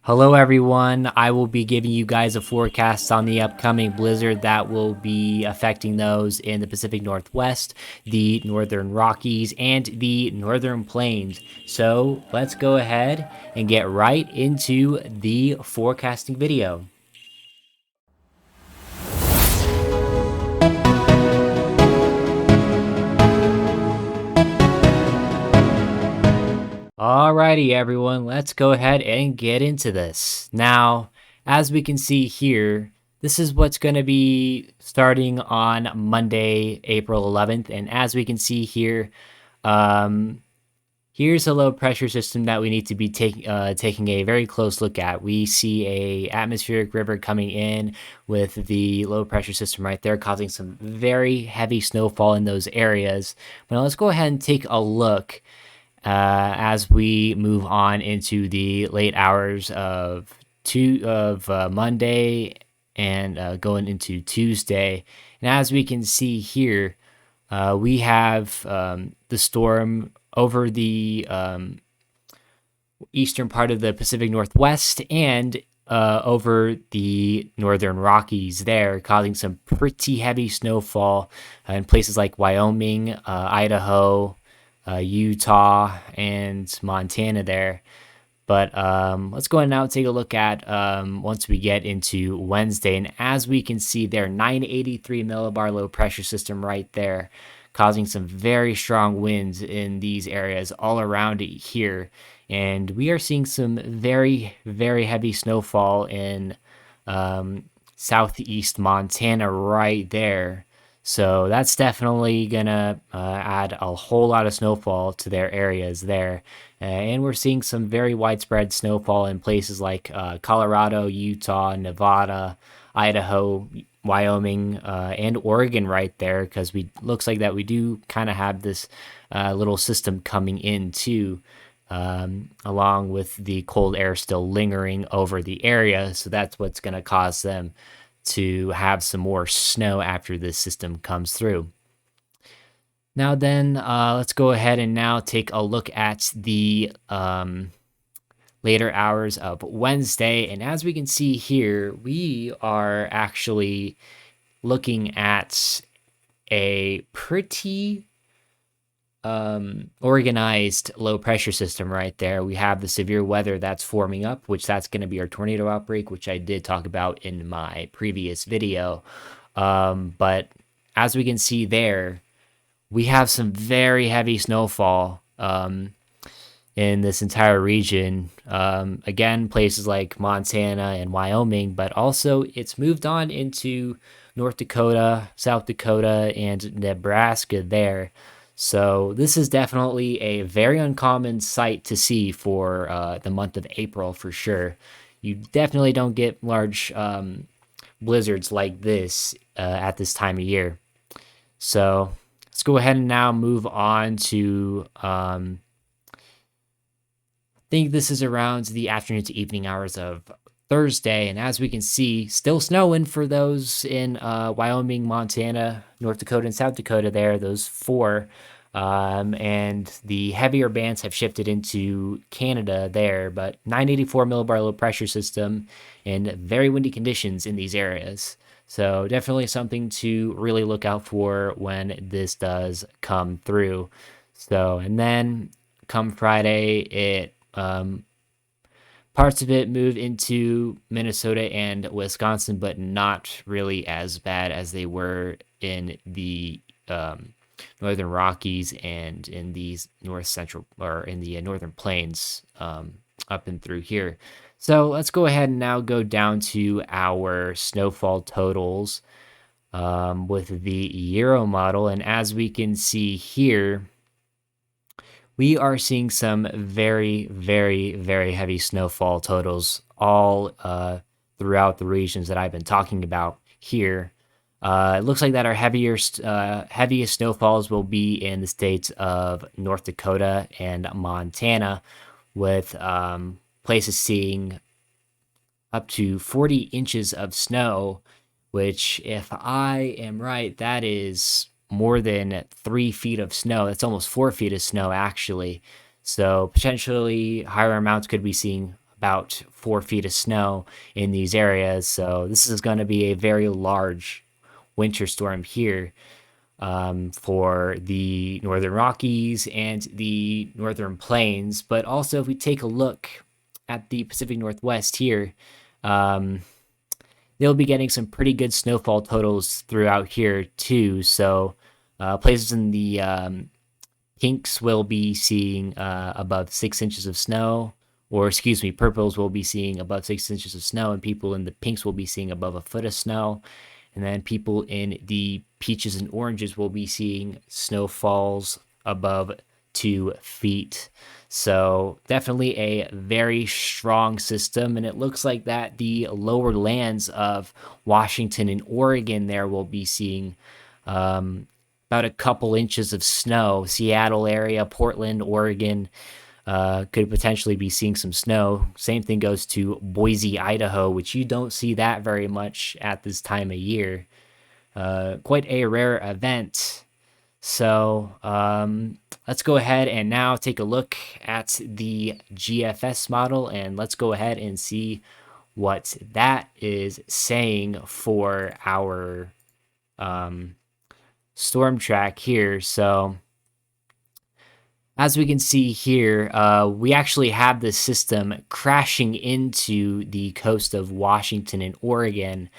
Hello, everyone. I will be giving you guys a forecast on the upcoming blizzard that will be affecting those in the Pacific Northwest, the Northern Rockies, and the Northern Plains. So let's go ahead and get right into the forecasting video. Alrighty, everyone, let's go ahead and get into this. Now, as we can see here, this is what's going to be starting on Monday, April 11th. And as we can see here, here's a low pressure system that we need to be taking a very close look at. We see a atmospheric river coming in with the low pressure system right there, causing some very heavy snowfall in those areas. But let's go ahead and take a look as we move on into the late hours of Monday and going into Tuesday. And as we can see here, we have the storm over the eastern part of the Pacific Northwest and over the Northern Rockies there, causing some pretty heavy snowfall in places like Wyoming, Idaho, Utah, and Montana there. But let's go ahead now and take a look at once we get into Wednesday. And as we can see there, 983 millibar low pressure system right there, causing some very strong winds in these areas all around it here. And we are seeing some very, very heavy snowfall in southeast Montana right there. So that's definitely gonna add a whole lot of snowfall to their areas there. And we're seeing some very widespread snowfall in places like Colorado, Utah, Nevada, Idaho, Wyoming, and Oregon right there, because we looks like that we do kind of have this little system coming in too, along with the cold air still lingering over the area. So that's what's going to cause them to have some more snow after this system comes through. Now then, let's go ahead and now take a look at the later hours of Wednesday. And as we can see here, we are actually looking at a pretty organized low pressure system right there. We have the severe weather that's forming up, which that's going to be our tornado outbreak, which I did talk about in my previous video. But as we can see there, we have some very heavy snowfall in this entire region. Again, places like Montana and Wyoming, but also it's moved on into North Dakota, South Dakota, and Nebraska there. So this is definitely a very uncommon sight to see for the month of April for sure. You definitely don't get large blizzards like this at this time of year. So let's go ahead and now move on to, I think this is around the afternoon to evening hours of Thursday. And as we can see, still snowing for those in Wyoming, Montana, North Dakota, and South Dakota there, those four. And the heavier bands have shifted into Canada there, but 984 millibar low pressure system and very windy conditions in these areas. So definitely something to really look out for when this does come through. So, and then come Friday, it parts of it move into Minnesota and Wisconsin, but not really as bad as they were in the Northern Rockies and in these north central or in the Northern Plains up and through here. So let's go ahead and now go down to our snowfall totals with the Euro model. And as we can see here, we are seeing some very, very, very heavy snowfall totals all throughout the regions that I've been talking about here. It looks like that our heaviest snowfalls will be in the states of North Dakota and Montana, with places seeing up to 40 inches of snow, which, if I am right, that is more than 3 feet of snow. That's almost 4 feet of snow, actually. So potentially higher amounts could be seeing about 4 feet of snow in these areas. So this is going to be a very large winter storm here for the Northern Rockies and the Northern Plains. But also, if we take a look at the Pacific Northwest here, um, they'll be getting some pretty good snowfall totals throughout here too. So places in the pinks will be seeing above 6 inches of snow, or excuse me, purples will be seeing above 6 inches of snow, and people in the pinks will be seeing above a foot of snow. And then people in the peaches and oranges will be seeing snowfalls above 2 feet. So definitely a very strong system. And it looks like that the lower lands of Washington and Oregon there will be seeing about a couple inches of snow. Seattle area, Portland, Oregon, could potentially be seeing some snow. Same thing goes to Boise, Idaho, which you don't see that very much at this time of year. Quite a rare event. So let's go ahead and now take a look at the GFS model, and let's go ahead and see what that is saying for our storm track here. So as we can see here, we actually have the system crashing into the coast of Washington and Oregon,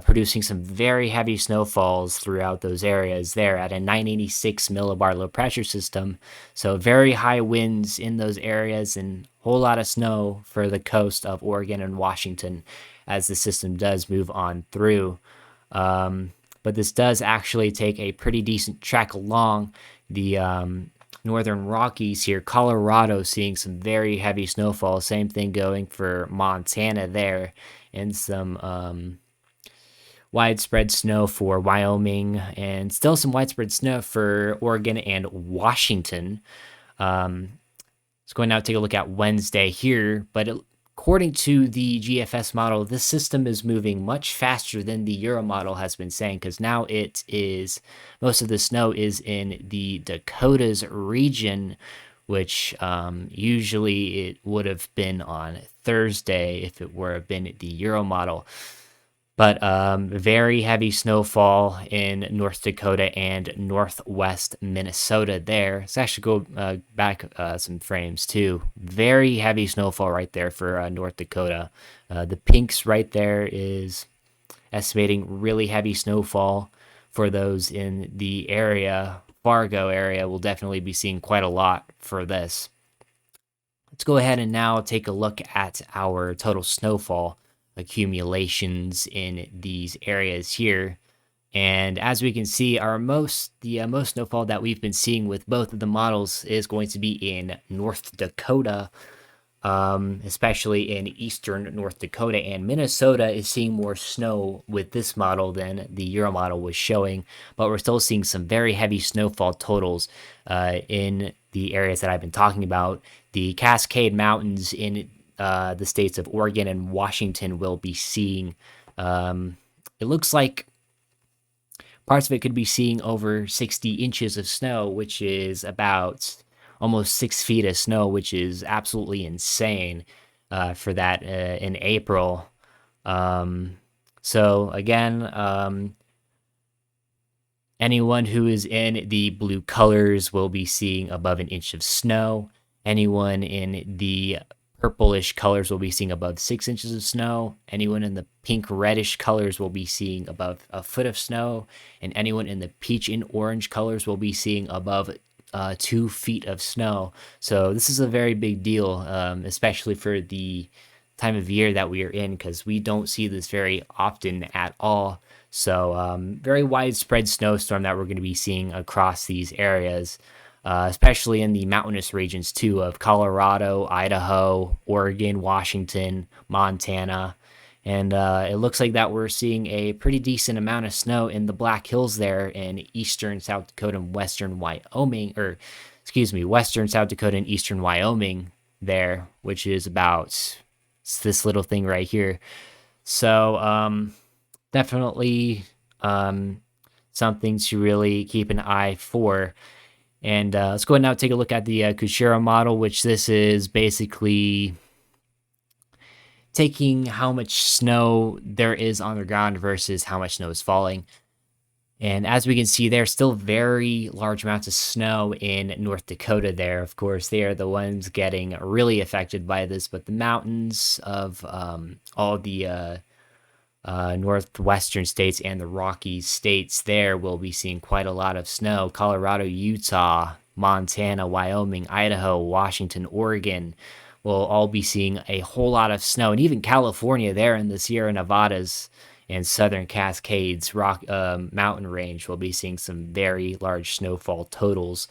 producing some very heavy snowfalls throughout those areas there at a 986 millibar low pressure system. So very high winds in those areas and a whole lot of snow for the coast of Oregon and Washington as the system does move on through. But this does actually take a pretty decent track along the Northern Rockies here. Colorado seeing some very heavy snowfall. Same thing going for Montana there, and some widespread snow for Wyoming, and still some widespread snow for Oregon and Washington. Let's go now take a look at Wednesday here, but according to the GFS model, this system is moving much faster than the Euro model has been saying, because now most of the snow is in the Dakotas region, which usually it would have been on Thursday if it were have been the Euro model. But very heavy snowfall in North Dakota and northwest Minnesota there. Let's actually go back some frames too. Very heavy snowfall right there for North Dakota. The pinks right there is estimating really heavy snowfall for those in the area. Fargo area will definitely be seeing quite a lot for this. Let's go ahead and now take a look at our total snowfall accumulations in these areas here. And as we can see, the most snowfall that we've been seeing with both of the models is going to be in North Dakota, especially in eastern North Dakota, and Minnesota is seeing more snow with this model than the Euro model was showing, but we're still seeing some very heavy snowfall totals in the areas that I've been talking about. The Cascade Mountains in the states of Oregon and Washington will be seeing, it looks like parts of it could be seeing over 60 inches of snow, which is about almost 6 feet of snow, which is absolutely insane for that in April. So again, anyone who is in the blue colors will be seeing above an inch of snow. Anyone in the purplish colors will be seeing above 6 inches of snow. Anyone in the pink reddish colors will be seeing above a foot of snow. And anyone in the peach and orange colors will be seeing above 2 feet of snow. So this is a very big deal, especially for the time of year that we are in, because we don't see this very often at all. So very widespread snowstorm that we're going to be seeing across these areas. Especially in the mountainous regions too of Colorado, Idaho, Oregon, Washington, Montana. And it looks like that we're seeing a pretty decent amount of snow in the Black Hills there in eastern South Dakota and western Wyoming, western South Dakota and eastern Wyoming there, which is about this little thing right here. So definitely something to really keep an eye for. And let's go ahead and now take a look at the Kuchera model, which this is basically taking how much snow there is on the ground versus how much snow is falling. And as we can see, there's still very large amounts of snow in North Dakota there. Of course, they are the ones getting really affected by this, but the mountains of all the northwestern states and the Rockies states there will be seeing quite a lot of snow. Colorado, Utah, Montana, Wyoming, Idaho, Washington, Oregon will all be seeing a whole lot of snow. And even California there in the Sierra Nevadas and southern Cascades mountain range will be seeing some very large snowfall totals.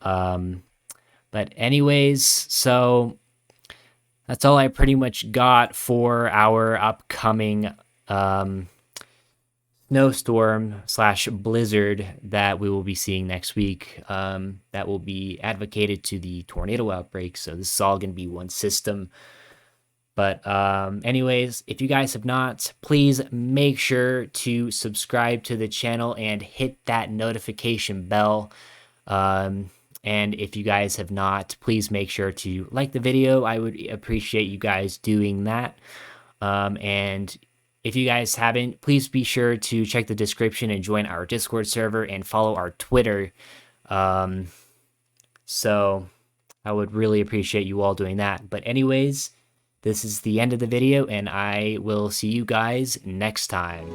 But anyways, so that's all I pretty much got for our upcoming snowstorm slash blizzard that we will be seeing next week. That will be advocated to the tornado outbreak. So this is all going to be one system. But anyways, if you guys have not, please make sure to subscribe to the channel and hit that notification bell. And if you guys have not, please make sure to like the video. I would appreciate you guys doing that. And if you guys haven't, please be sure to check the description and join our Discord server and follow our Twitter. So I would really appreciate you all doing that. But anyways, this is the end of the video, and I will see you guys next time.